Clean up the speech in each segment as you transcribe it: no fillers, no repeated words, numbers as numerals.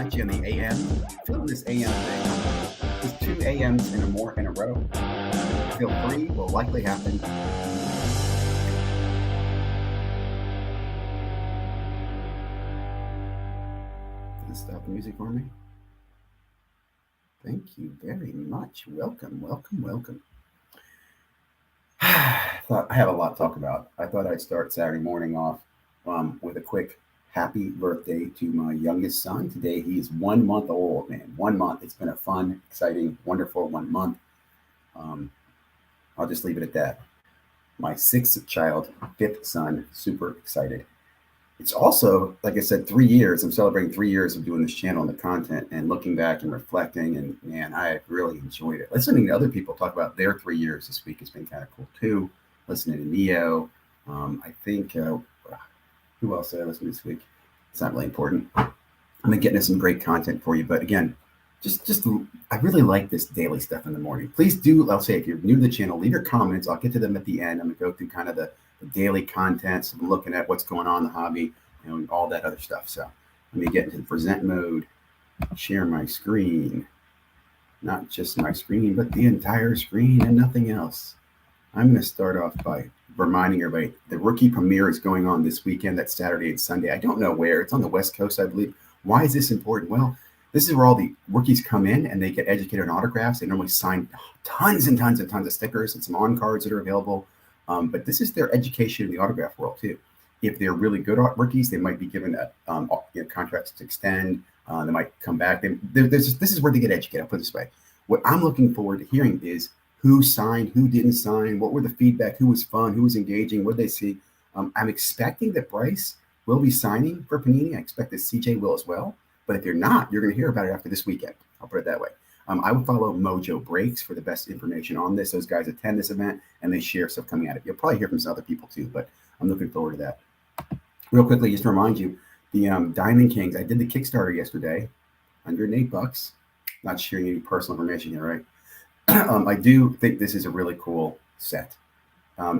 catch you in the AM. Feeling this AM thing. Just 2 AMs and more in a row. Feel free, will likely happen. Can you stop the music for me? Thank you very much. Welcome. I have a lot to talk about. I thought I'd start Saturday morning off with a quick happy birthday to my youngest son. Today he is 1 month old, man. 1 month. It's been a fun, exciting, wonderful 1 month. I'll just leave it at that. My sixth child, fifth son, super excited. It's also, like I said, 3 years. I'm celebrating 3 years of doing this channel and the content and looking back and reflecting. And man, I really enjoyed it. Listening to other people talk about their 3 years this week has been kind of cool too. Listening to Neo. I think, who else did I listen to this week? It's not really important. I'm going to get into some great content for you. But again, I really like this daily stuff in the morning. Please do, I'll say, if you're new to the channel, leave your comments. I'll get to them at the end. I'm going to go through kind of the daily content. So I'm looking at what's going on in the hobby, and all that other stuff. So let me get into the present mode, share my screen, not just my screen, but the entire screen and nothing else. I'm going to start off by reminding everybody the rookie premiere is going on this weekend. That's Saturday and Sunday. I don't know where. It's on the West Coast, I believe. Why is this important? Well, this is where all the rookies come in and they get educated on autographs. They normally sign tons and tons and tons of stickers and some on cards that are available. But this is their education in the autograph world too. If they're really good rookies, they might be given contracts to extend. They might come back. This is where they get educated. I'll put it this way. What I'm looking forward to hearing is who signed, who didn't sign, what were the feedback, who was fun, who was engaging, what did they see. I'm expecting that Bryce will be signing for Panini. I expect that CJ will as well. But if you're not, you're going to hear about it after this weekend. I'll put it that way. I would follow Mojobreaks for the best information on this. Those guys attend this event and they share stuff coming out of it. You'll probably hear from some other people too, but I'm looking forward to that. Real quickly, just to remind you, the Diamond Kings, I did the Kickstarter yesterday, $108. Not sharing any personal information here, right? I do think this is a really cool set.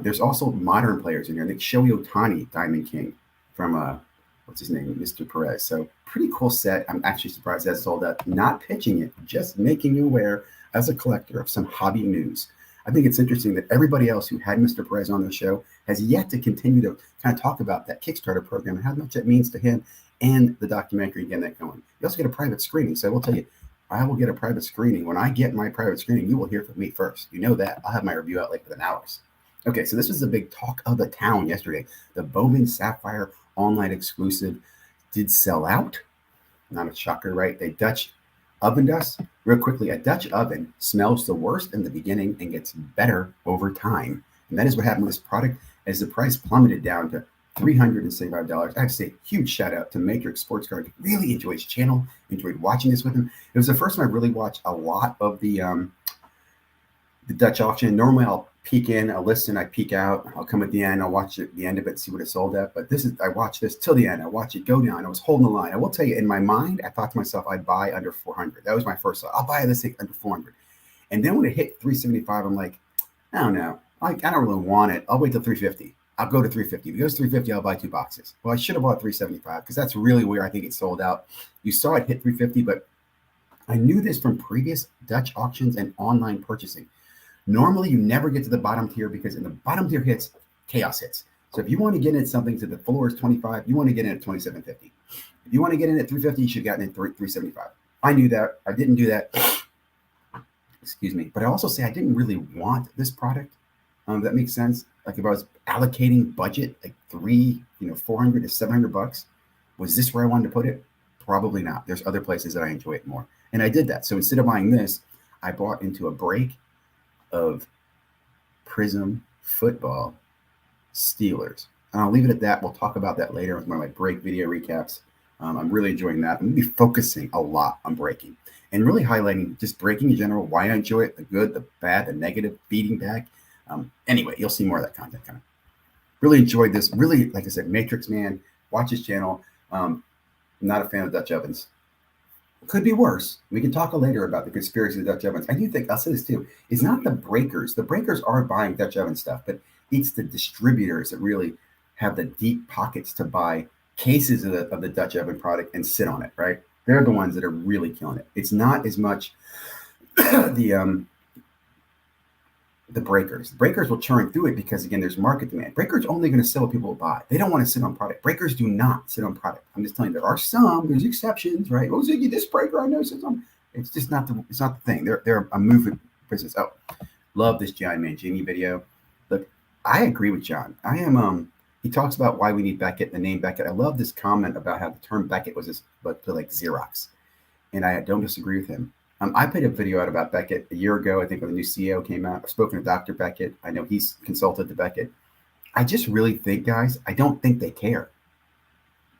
There's also modern players in here. I think Shohei Ohtani, Diamond King, from what's his name, Mr. Perez. So pretty cool set. I'm actually surprised that's sold out. Not pitching it, just making you aware as a collector of some hobby news. I think it's interesting that everybody else who had Mr. Perez on the show has yet to continue to kind of talk about that Kickstarter program and how much that means to him and the documentary, getting that going. You also get a private screening. So I will tell you, I will get a private screening. When I get my private screening, you will hear from me first. You know that. I'll have my review out like within hours. Okay, so this was the big talk of the town yesterday. The Bowman Sapphire online exclusive did sell out. Not a shocker, right? They Dutch ovened us. Real quickly, a Dutch oven smells the worst in the beginning and gets better over time. And that is what happened with this product as the price plummeted down to $375. I have to say, huge shout out to Matrix Sports Card. Really enjoyed his channel, enjoyed watching this with him. It was the first time I really watched a lot of the Dutch auction. Normally I'll peek in, I'll listen, I peek out, I'll come at the end, I'll watch the end of it, see what it sold at. But I watched this till the end. I watched it go down. I was holding the line. I will tell you, in my mind, I thought to myself, I'd buy under 400. That was my first thought. I'll buy this thing under 400. And then when it hit 375, I'm like, I don't know. I don't really want it. I'll wait till 350. I'll go to 350. If it goes 350, I'll buy 2 boxes. Well, I should have bought 375 because that's really where I think it sold out. You saw it hit 350, but I knew this from previous Dutch auctions and online purchasing. Normally, you never get to the bottom tier because in the bottom tier hits, chaos hits. So if you want to get in something to the floor is 25, you want to get in at 2750. If you want to get in at 350, you should have gotten in 375. I knew that. I didn't do that. Excuse me. But I also say I didn't really want this product. That makes sense. Like if I was allocating budget, like 400 to $700, was this where I wanted to put it? Probably not. There's other places that I enjoy it more. And I did that. So instead of buying this, I bought into a break of Prism Football Steelers. And I'll leave it at that. We'll talk about that later with one of my break video recaps. I'm really enjoying that. I'm going to be focusing a lot on breaking and really highlighting just breaking in general, why I enjoy it, the good, the bad, the negative, feeding back. Anyway, you'll see more of that content coming. Really enjoyed this. Really, like I said, Matrix man, watch his channel. Not a fan of Dutch ovens. Could be worse. We can talk later about the conspiracy of the Dutch ovens. I do think, I'll say this too, it's not the breakers. The breakers are buying Dutch oven stuff, but it's the distributors that really have the deep pockets to buy cases of the Dutch oven product and sit on it, right? They're the ones that are really killing it. It's not as much the the breakers. The breakers will churn through it because again, there's market demand. Breakers only going to sell what people will buy. They don't want to sit on product. Breakers do not sit on product. I'm just telling you, there are some. There's exceptions, right? Oh, Ziggy, this breaker I know sits on. It's just not the. It's not the thing. They're a movement business. Oh, love this John Mangini video. Look, I agree with John. I am. He talks about why we need Beckett, the name Beckett. I love this comment about how the term Beckett was but to like Xerox, and I don't disagree with him. I put a video out about Beckett a year ago, I think, when the new CEO came out. I've spoken to Dr. Beckett. I know he's consulted to Beckett. I just really think, guys, I don't think they care.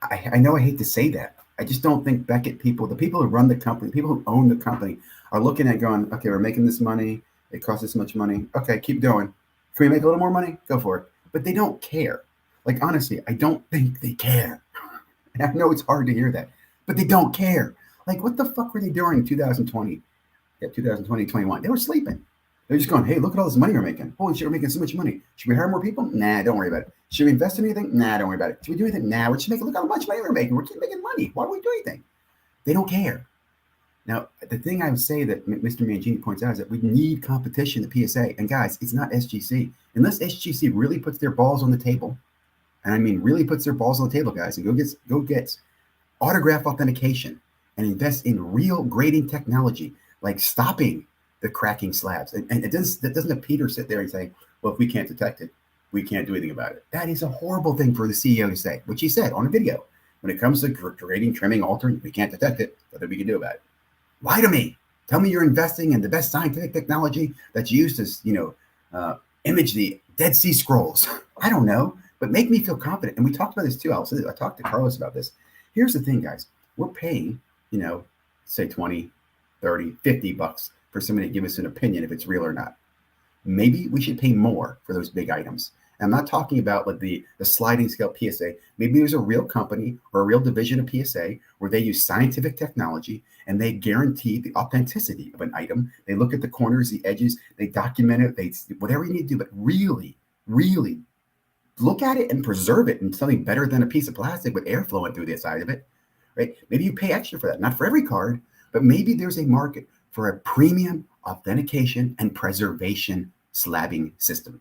I know I hate to say that. I just don't think Beckett people, the people who run the company, the people who own the company are looking at going, okay, we're making this money. It costs this much money. Okay, keep going. Can we make a little more money? Go for it. But they don't care. Like, honestly, I don't think they care. And I know it's hard to hear that, but they don't care. Like, what the fuck were they doing in 2020? Yeah, 2020, 21. They were sleeping. They're just going, hey, look at all this money we're making. Holy shit, we're making so much money. Should we hire more people? Nah, don't worry about it. Should we invest in anything? Nah, don't worry about it. Should we do anything? Nah, we're just making, look how much money we're making. We're keep making money. Why don't we do anything? They don't care. Now, the thing I would say that Mr. Mangini points out is that we need competition at PSA. And guys, it's not SGC. Unless SGC really puts their balls on the table, and I mean really puts their balls on the table, guys, and go get autograph authentication and invest in real grading technology, like stopping the cracking slabs. And that doesn't have Peter sit there and say, well, if we can't detect it, we can't do anything about it. That is a horrible thing for the CEO to say, which he said on a video. When it comes to grading, trimming, altering, we can't detect it. Nothing we can do about it. Lie to me. Tell me you're investing in the best scientific technology that's used to, image the Dead Sea Scrolls. I don't know, but make me feel confident. And we talked about this too. I talked to Carlos about this. Here's the thing, guys. We're paying, say 20, 30, $50 for somebody to give us an opinion if it's real or not. Maybe we should pay more for those big items. And I'm not talking about like the sliding scale PSA. Maybe there's a real company or a real division of PSA where they use scientific technology and they guarantee the authenticity of an item. They look at the corners, the edges, they document it, they whatever you need to do, but really, really look at it and preserve it in something better than a piece of plastic with air flowing through the side of it, right? Maybe you pay extra for that, not for every card, but maybe there's a market for a premium authentication and preservation slabbing system.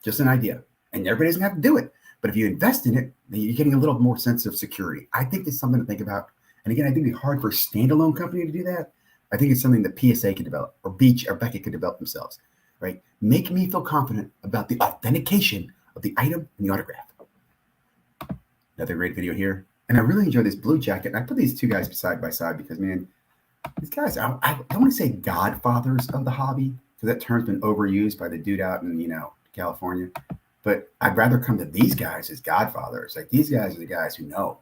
Just an idea. And everybody doesn't have to do it. But if you invest in it, then you're getting a little more sense of security. I think it's something to think about. And again, I think it'd be hard for a standalone company to do that. I think it's something that PSA could develop, or Beach or Beckett could develop themselves, right? Make me feel confident about the authentication of the item and the autograph. Another great video here. And I really enjoy this blue jacket. I put these two guys side by side because, man, these guys, I want to say godfathers of the hobby, because that term's been overused by the dude out in, California. But I'd rather come to these guys as godfathers. Like, these guys are the guys who know.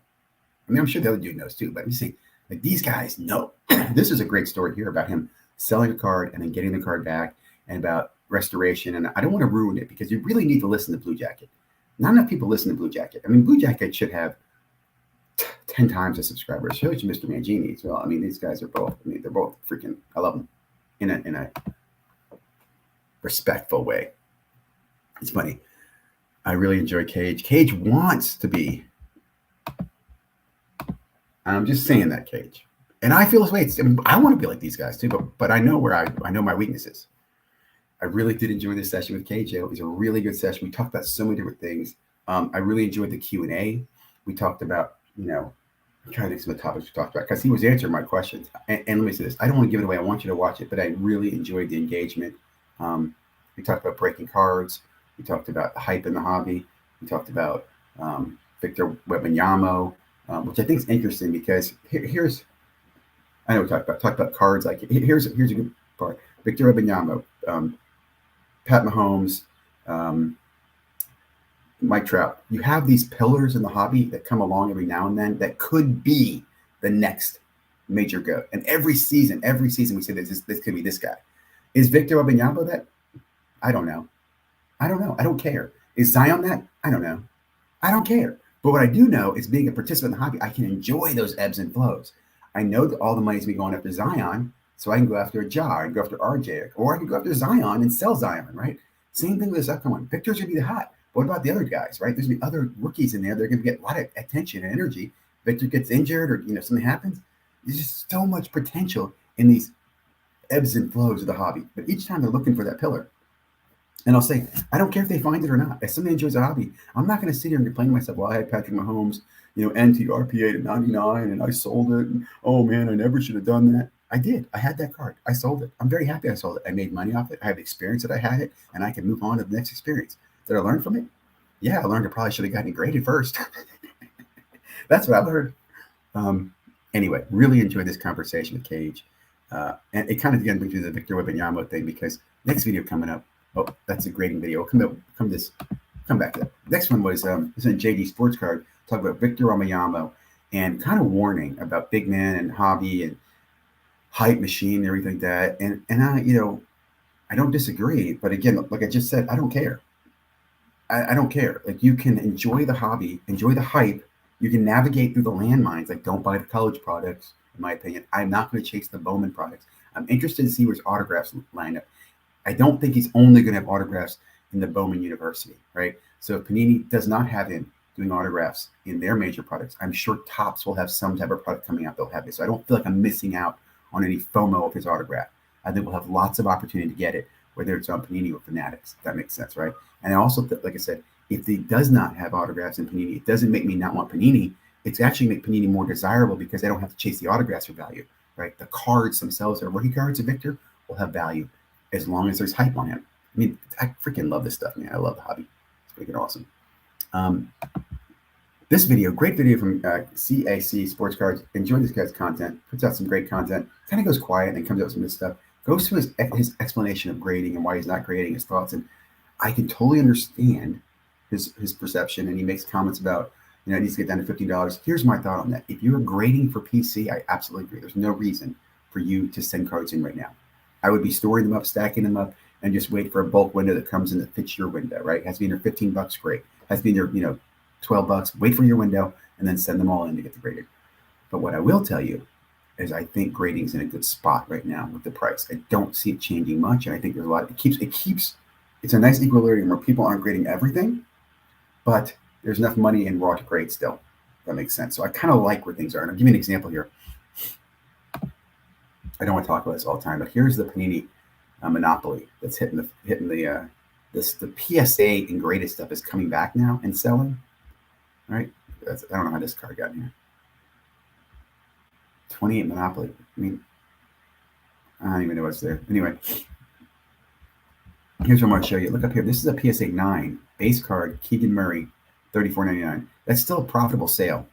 I mean, I'm sure the other dude knows too, but I'm just saying, like, these guys know. This is a great story here about him selling a card and then getting the card back, and about restoration. And I don't want to ruin it because you really need to listen to Blue Jacket. Not enough people listen to Blue Jacket. I mean, Blue Jacket should have 10 times the subscribers. Shows you Mr. Mangini as well. I mean, these guys are both, they're both freaking, I love them in a respectful way. It's funny. I really enjoy Cage. Cage wants to be. I'm just saying that, Cage. And I feel this way. I want to be like these guys too, but I know where I know my weaknesses. I really did enjoy this session with Cage. It was a really good session. We talked about so many different things. I really enjoyed the Q&A. We talked about, I'm trying to think of some of the topics we talked about because he was answering my questions. And let me say this. I don't want to give it away. I want you to watch it, but I really enjoyed the engagement. We talked about breaking cards. We talked about the hype in the hobby. We talked about Victor Wembanyama, which I think is interesting because here's, I know we talked about cards. Like here's a good part. Victor Wembanyama, Pat Mahomes, Mike Trout. You have these pillars in the hobby that come along every now and then that could be the next major GOAT. And every season we say this could be this guy. Is Victor Wembanyama that? I don't know. I don't care. Is Zion that? I don't know. I don't care. But what I do know is being a participant in the hobby, I can enjoy those ebbs and flows. I know that all the money's been going after Zion, so I can go after a Ja, I can go after RJ, or I can go after Zion and sell Zion, right? Same thing with this upcoming one. Victor's going to be the hot. But what about the other guys, right? There's going to be other rookies in there. They're going to get a lot of attention and energy. Victor gets injured or, something happens. There's just so much potential in these ebbs and flows of the hobby. But each time they're looking for that pillar. And I'll say, I don't care if they find it or not. If somebody enjoys a hobby, I'm not going to sit here and complain to myself, well, I had Patrick Mahomes, NTRPA to 99 and I sold it. And, oh man, I never should have done that. I did. I had that card. I sold it. I'm very happy I sold it. I made money off it. I have experience that I had it, and I can move on to the next experience. Did I learn from it? Yeah, I learned I probably should have gotten it graded first. That's what I learned. Anyway, really enjoyed this conversation with Cage. And it kind of again brings me to the Victor Wembanyama thing, because next video coming up, oh, that's a grading video. Come back to that. Next one was this is a JD Sports Card, talk about Victor Wembanyama and kind of warning about big man and hobby and hype machine and everything like that. And I, I don't disagree, but again, like I just said, I don't care. I don't care. Like, you can enjoy the hobby, enjoy the hype. You can navigate through the landmines. Like, don't buy the college products, in my opinion. I'm not going to chase the Bowman products. I'm interested to see where his autographs line up. I don't think he's only going to have autographs in the Bowman University, right? So if Panini does not have him doing autographs in their major products, I'm sure Topps will have some type of product coming out. They'll have it. So I don't feel like I'm missing out on any FOMO of his autograph. I think we'll have lots of opportunity to get it, whether it's on Panini or Fanatics, if that makes sense, right? And I also, like I said, if he does not have autographs in Panini, it doesn't make me not want Panini. It's actually make Panini more desirable because they don't have to chase the autographs for value, right? The cards themselves, our rookie cards of Victor, will have value as long as there's hype on him. I mean, I freaking love this stuff, man. I love the hobby. It's freaking awesome. This video, great video from CAC Sports Cards. Enjoy this guy's content. Puts out some great content. Kind of goes quiet and comes out with some good stuff. Goes through his explanation of grading and why he's not grading, his thoughts. And I can totally understand his perception. And he makes comments about, it needs to get down to $15. Here's my thought on that. If you're grading for PC, I absolutely agree. There's no reason for you to send cards in right now. I would be storing them up, stacking them up, and just wait for a bulk window that comes in that fits your window, right? It has to be in there $15, great. It has to be in there, $12, wait for your window, and then send them all in to get the graded. But what I will tell you is I think grading's in a good spot right now with the price. I don't see it changing much, and I think there's a lot. It's a nice equilibrium where people aren't grading everything, but there's enough money in raw to grade still. If that makes sense. So I kind of like where things are. And I'll give you an example here. I don't want to talk about this all the time, but here's the Panini monopoly that's hitting the PSA and graded stuff is coming back now and selling. Right? I don't know how this card got in here. 28 Monopoly. I mean, I don't even know what's there. Anyway, here's what I'm going to show you. Look up here. This is a PSA 9 base card, Keegan Murray, $34.99. That's still a profitable sale.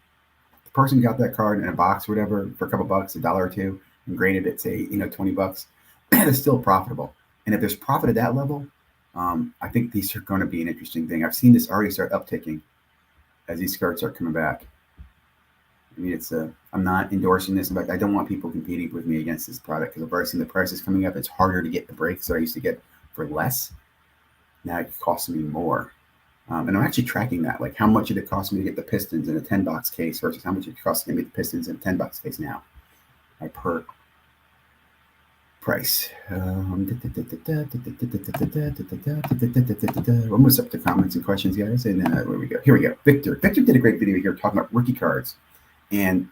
The person got that card in a box or whatever for a couple bucks, $1 or $2, and graded it, say, $20. It's still profitable. And if there's profit at that level, I think these are going to be an interesting thing. I've seen this already start upticking as these cards are coming back. I mean, I'm not endorsing this. In fact, I don't want people competing with me against this product because I've already seen the prices coming up. It's harder to get the breaks that I used to get for less. Now it costs me more. And I'm actually tracking that. Like, how much did it cost me to get the Pistons in a 10-box case versus how much it costs me to get the Pistons in a 10-box case now? Per price. Almost up to comments and questions, guys. And where we go. Here we go. Victor did a great video here talking about rookie cards, and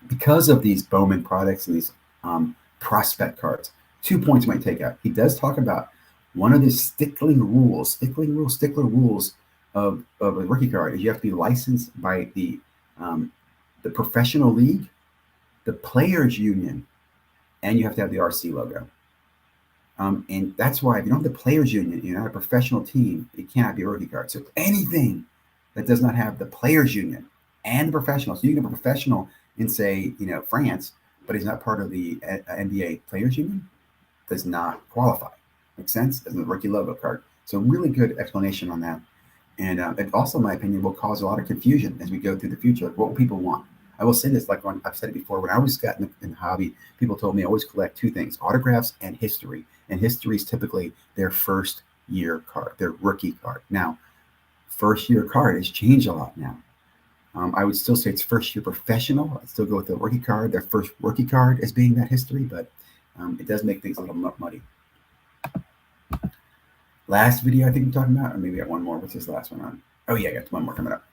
because of these Bowman products and these prospect cards. 2 points might take out. He does talk about one of the stickler rules of a rookie card is you have to be licensed by the professional league, the players union, and you have to have the RC logo. And that's why if you don't have the players union, you're not a professional team, it cannot be a rookie card. So anything that does not have the players union and the professional, so you can have a professional in, say, France, but he's not part of the NBA players union, does not qualify. Makes sense? As a rookie logo card. So really good explanation on that. And it also, in my opinion, will cause a lot of confusion as we go through the future. Like, what will people want? I will say this, I've said it before, when I was got in the hobby, people told me I always collect two things, autographs and history. And history is typically their first year card, their rookie card. Now, first year card has changed a lot now. I would still say it's first year professional. I'd still go with the rookie card, their first rookie card as being that history, but it does make things a little muddy. Last video I think I'm talking about, or maybe I got one more. What's this last one on? Oh yeah, I got one more coming up.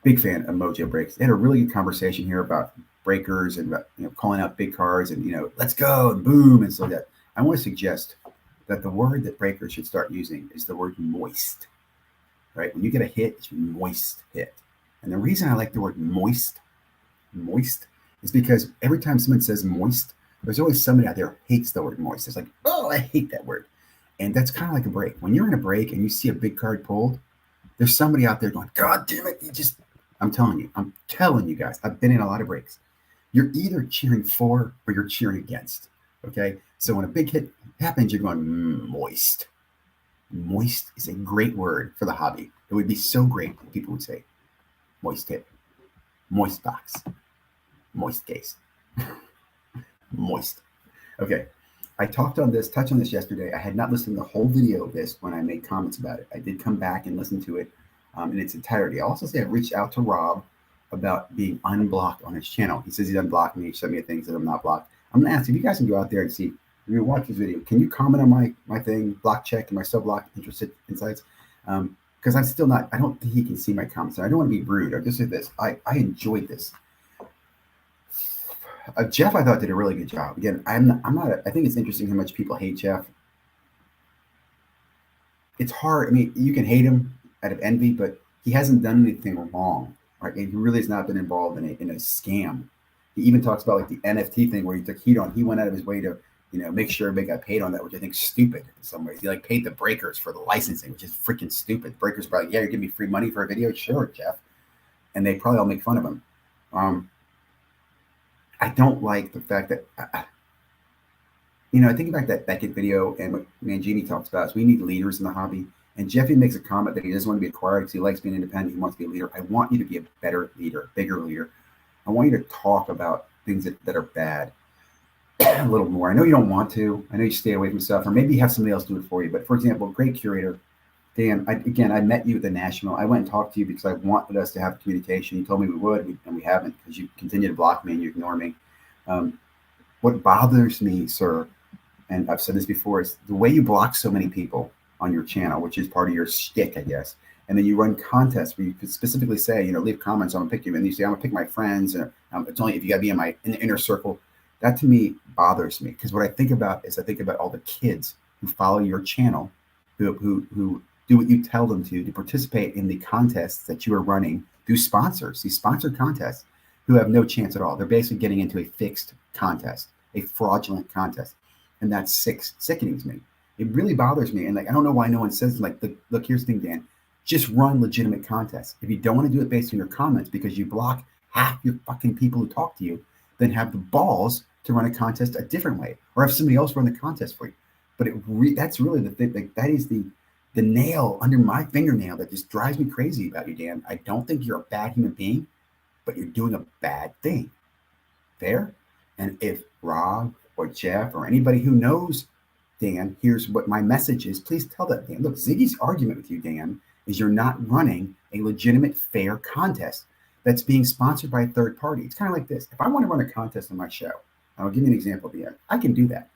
Big fan of Mojobreaks. They had a really good conversation here about breakers and calling out big cars and let's go and boom and so that. I want to suggest that the word that breakers should start using is the word moist. Right? When you get a hit, it's a moist hit. And the reason I like the word moist, is because every time someone says moist, there's always somebody out there who hates the word moist. It's like, oh, I hate that word. And that's kind of like a break. When you're in a break and you see a big card pulled, there's somebody out there going, God damn it, I'm telling you guys, I've been in a lot of breaks. You're either cheering for or you're cheering against. Okay? So when a big hit happens, you're going, moist. Moist is a great word for the hobby. It would be so great if people would say, moist hit, moist box, moist case, moist. Okay. I touched on this yesterday. I had not listened to the whole video of this when I made comments about it. I did come back and listen to it in its entirety. I'll also say I reached out to Rob about being unblocked on his channel. He says he's unblocked me. He sent me things that I'm not blocked. I'm going to ask if you guys can go out there and see, if you watch this video, can you comment on my thing, block check, and my sub-block interested insights? Because I'm still not, I don't think he can see my comments. I don't want to be rude. I'll just say this. I enjoyed this. Jeff, I thought, did a really good job. Again, I think it's interesting how much people hate Jeff. It's hard. I mean, you can hate him out of envy, but he hasn't done anything wrong, right? And he really has not been involved in a scam. He even talks about like the NFT thing where he took heat on. He went out of his way to, make sure everybody got paid on that, which I think is stupid in some ways. He like paid the breakers for the licensing, which is freaking stupid. Breakers probably, yeah, you're giving me free money for a video? Sure, Jeff. And they probably all make fun of him. I don't like the fact that, I think about that Beckett video and what Mangini talks about is we need leaders in the hobby. And Jeffy makes a comment that he doesn't want to be acquired because he likes being independent. He wants to be a leader. I want you to be a better leader, bigger leader. I want you to talk about things that are bad a little more. I know you don't want to. I know you stay away from stuff, or maybe you have somebody else do it for you. But for example, great curator, Dan, I met you at the National. I went and talked to you because I wanted us to have communication. You told me we would, and we haven't because you continue to block me and you ignore me. What bothers me, sir, and I've said this before, is the way you block so many people on your channel, which is part of your shtick, I guess. And then you run contests where you could specifically say, leave comments, I'm gonna pick you. And you say, I'm gonna pick my friends, and it's only if you gotta be in the inner circle. That to me bothers me because what I think about is all the kids who follow your channel, who do what you tell them to participate in the contests that you are running through sponsors, these sponsored contests, who have no chance at all. They're basically getting into a fixed contest, a fraudulent contest. And that's sickening to me. It really bothers me. And I don't know why no one says look, here's the thing, Dan, just run legitimate contests. If you don't want to do it based on your comments because you block half your fucking people who talk to you, then have the balls to run a contest a different way or have somebody else run the contest for you. But that's really the thing. That is the nail under my fingernail that just drives me crazy about you, Dan. I don't think you're a bad human being, but you're doing a bad thing. Fair? And if Rob or Jeff or anybody who knows Dan, here's what my message is, please tell that Dan. Look, Ziggy's argument with you, Dan, is you're not running a legitimate, fair contest that's being sponsored by a third party. It's kind of like this. If I want to run a contest on my show, I'll give you an example at the end. I can do that.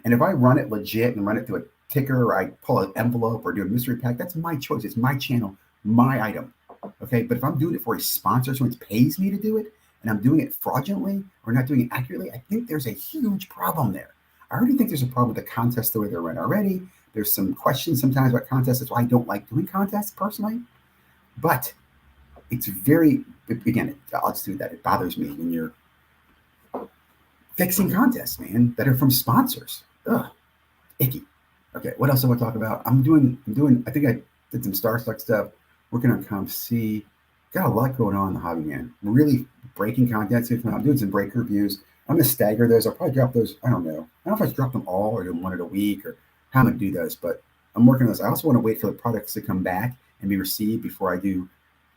And if I run it legit and run it through a ticker or I pull an envelope or do a mystery pack, that's my choice. It's my channel, my item. Okay, but if I'm doing it for a sponsor, someone pays me to do it, and I'm doing it fraudulently or not doing it accurately, I think there's a huge problem there. I already think there's a problem with the contests the way they're run already. There's some questions sometimes about contests. That's why I don't like doing contests personally. But it's again, I'll just do that. It bothers me when you're fixing contests, man, that are from sponsors. Ugh, icky. Okay, what else I want to talk about? I think I did some Starstruck stuff, working on Comp C. Got a lot going on in the hobby, man. Really breaking content. I'm doing some break reviews. I'm going to stagger those. I'll probably drop those. I don't know if I drop them all or do one at a week or how I'm going to do those, but I'm working on this. I also want to wait for the products to come back and be received before I do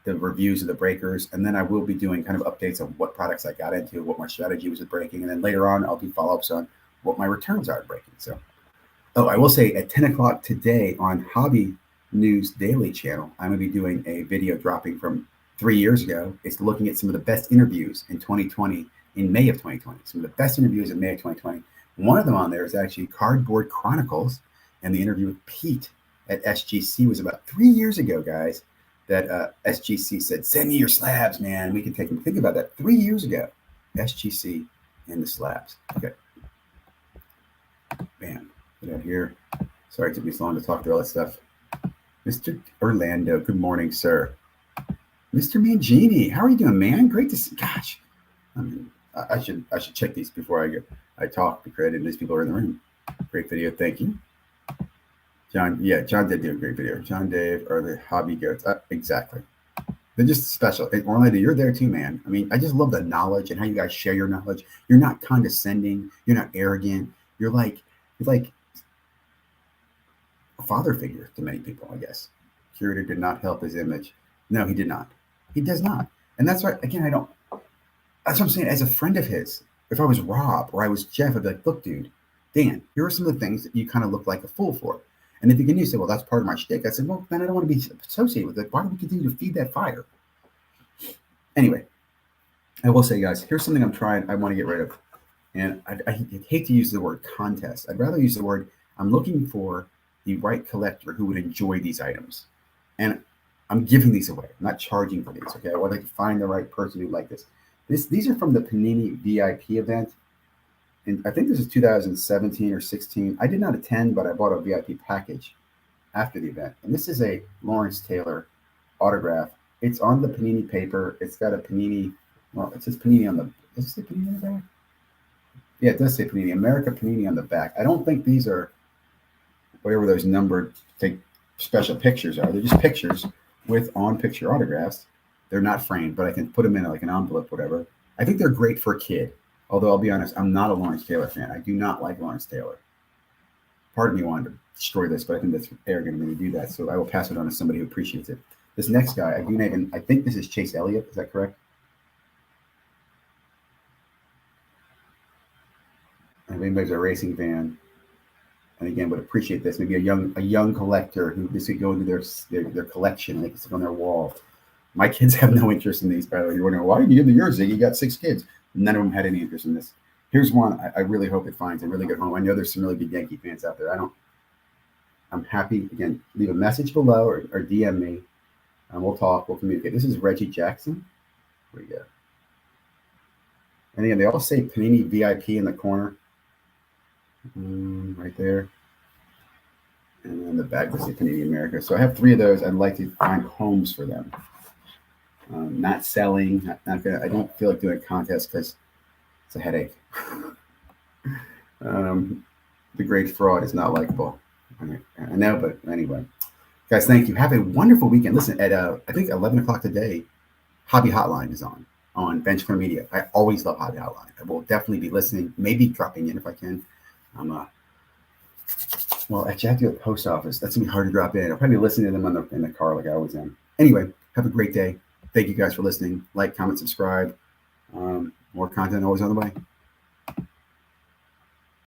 the reviews of the breakers. And then I will be doing kind of updates on what products I got into, what my strategy was with breaking. And then later on, I'll do follow-ups on what my returns are at breaking. So, I will say at 10 o'clock today on Hobby News Daily channel, I'm going to be doing a video dropping from 3 years ago. It's looking at some of the best interviews in 2020, in May of 2020. Some of the best interviews in May of 2020. One of them on there is actually Cardboard Chronicles, and the interview with Pete at SGC was about 3 years ago, guys, that SGC said, send me your slabs, man. We can take them. Think about that. 3 years ago. SGC in the slabs. Okay. Bam. Get out here. Sorry it took me so long to talk through all that stuff. Mr. Orlando, good morning, sir. Mr. Mangini, how are you doing, man? Great to see. Gosh, I mean, I should check these before I talk to credit. These people are in the room. Great video, thank you, John. Yeah, John did do a great video. John, Dave are the hobby goats. Exactly. They're just special. And Orlando, you're there too, man. I mean, I just love the knowledge and how you guys share your knowledge. You're not condescending. You're not arrogant. You're like a father figure to many people, I guess. Curator did not help his image. No, he did not. He does not. And that's why, again, that's what I'm saying. As a friend of his, if I was Rob or I was Jeff, I'd be like, look, dude, Dan, here are some of the things that you kind of look like a fool for. And if you can say, well, that's part of my shtick, I said, well, then I don't want to be associated with it. Why do we continue to feed that fire? Anyway, I will say, guys, here's something I want to get rid of. And I hate to use the word contest. I'd rather use the word, I'm looking for the right collector who would enjoy these items. And I'm giving these away. I'm not charging for these, okay? I want to find the right person who like this. These are from the Panini VIP event. And I think this is 2017 or 16. I did not attend, but I bought a VIP package after the event. And this is a Lawrence Taylor autograph. It's on the Panini paper. It's got a Panini, well, it says Panini on the, does it say Panini on the back? Yeah, it does say Panini. America Panini on the back. I don't think these are whatever those numbered special pictures are. They're just pictures with on-picture autographs. They're not framed, but I can put them in like an envelope, whatever. I think they're great for a kid. Although I'll be honest, I'm not a Lawrence Taylor fan. I do not like Lawrence Taylor. Part of me wanted to destroy this, but I think that's arrogant of me to do that. So I will pass it on to somebody who appreciates it. This next guy, I think this is Chase Elliott. Is that correct? If anybody's a racing fan, and again would appreciate this, maybe a young collector who this could go into their collection and they can stick on their wall. My kids have no interest in these, by the way. You're wondering, why did you give them yours? You got 6 kids. None of them had any interest in this. Here's one I really hope it finds a really good home. I know there's some really good Yankee fans out there. I'm happy. Again, leave a message below or DM me, and we'll talk. We'll communicate. This is Reggie Jackson. Here we go. And again, they all say Panini VIP in the corner. Right there. And then the back, they say Panini America. So I have 3 of those. I'd like to find homes for them. Not selling. Not gonna. I don't feel like doing a contest because it's a headache. The great fraud is not likable. I know, but anyway, guys, thank you. Have a wonderful weekend. Listen, at I think 11 o'clock today, Hobby Hotline is on Bench Corner Media. I always love Hobby Hotline. I will definitely be listening. Maybe dropping in if I can. Well, actually, I have to go to the post office. That's gonna be hard to drop in. I'll probably be listening to them in the car like I always am. Anyway, have a great day. Thank you guys for listening. Like, comment, subscribe. More content always on the way.